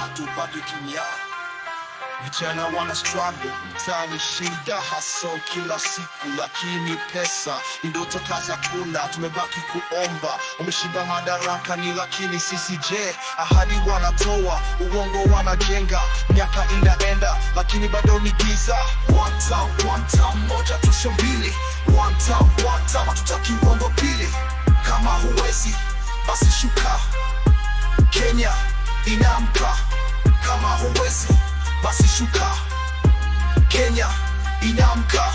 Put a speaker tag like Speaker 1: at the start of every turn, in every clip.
Speaker 1: hatubaki kimya. Vijana wana struggle, mtaani shida, hustle kila siku, lakini pesa ni ndoto kaza kula. Tumebaki kuomba, umeshiba madarakani, lakini sisi je? Ahadi wanatoa, uongo wanajenga, miaka inaenda, lakini bado ni giza. One time, moja tusio mbili. One time, hatutaki uongo pili. Kama huwezi, basi shuka. Kenya inaamka. Kama huwezi, basi shuka. Kenya inaamka.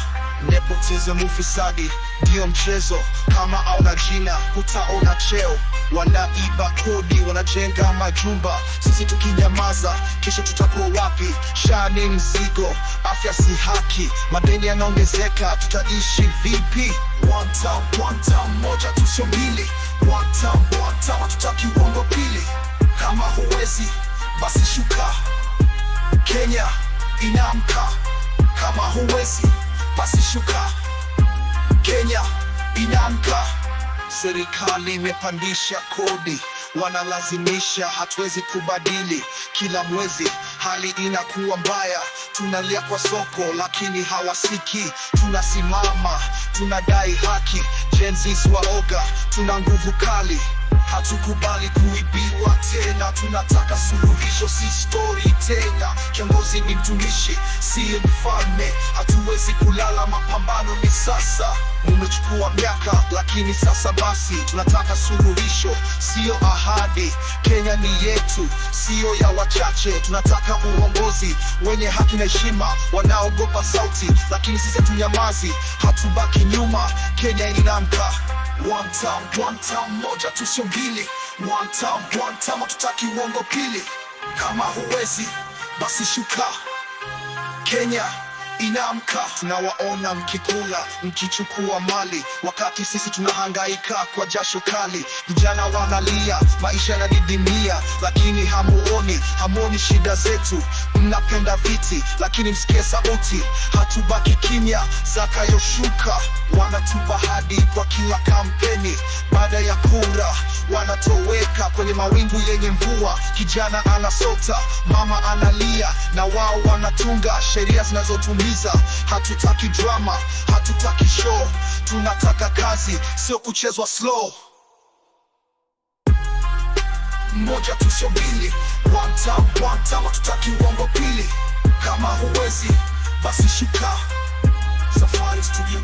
Speaker 1: Nepotism, ufisadi ndio mchezo. Kama auna jina hutaona cheo. Wanaiba kodi, wanajenga majumba, sisi tukinyamaza, kesho tutakuwa wapi? Shani mzigo, afya si haki, madeni yanaongezeka, tutaishi vipi? One time, moja tusio mbili. One time, hatutaki uongo pili. Kama huwezi, basi shuka. Kenya inaamka. Kama huwezi, basi shuka. Kenya inaamka. Serikali imepandisha kodi, wanalazimisha, hatuwezi kubadili. Kila mwezi hali inakuwa mbaya, tunalia kwa soko lakini hawasiki. Tunasimama, tunadai haki. Gen Z waoga, tuna nguvu kali, hatukubali kuibiwa tena. Tunataka suluhisho, si story tena. Kiongozi ni mtumishi, si mfalme. Hatuwezi kulala, mapambano ni sasa. Umechukua miaka, lakini sasa basi. Tunataka suluhisho, sio ahadi. Kenya ni yetu, sio ya wachache. Tunataka uongozi wenye haki na heshima. Wanaogopa sauti, lakini sisi hatunyamazi, hatubaki nyuma. Kenya inaamka. One time, moja tusio mbili. One time, hatutaki uongo pili. Kama huwezi, basi shuka. Kenya inaamka. Tunawaona mkikula, mkichukua mali, wakati sisi tunahangaika kwa jasho kali. Vijana wanalia, maisha yanadidimia, lakini hamuoni shida zetu. Mnapenda viti, lakini msikie sauti. Hatubaki kimya, zakayoshuka. Wanatupa hadi kwa kila kampeni. Baada ya kura, wanatoweka kwenye mawingu yenye mvua. Kijana anasota, mama analia, na wao wanatunga sheria zinazotumiza. Hatutaki drama, hatutaki show. Tunataka kazi, sio kuchezwa slow. Moja tusio mbili. One time, hatutaki uongo pili. Kama huwezi, basi shuka. Safari Studio.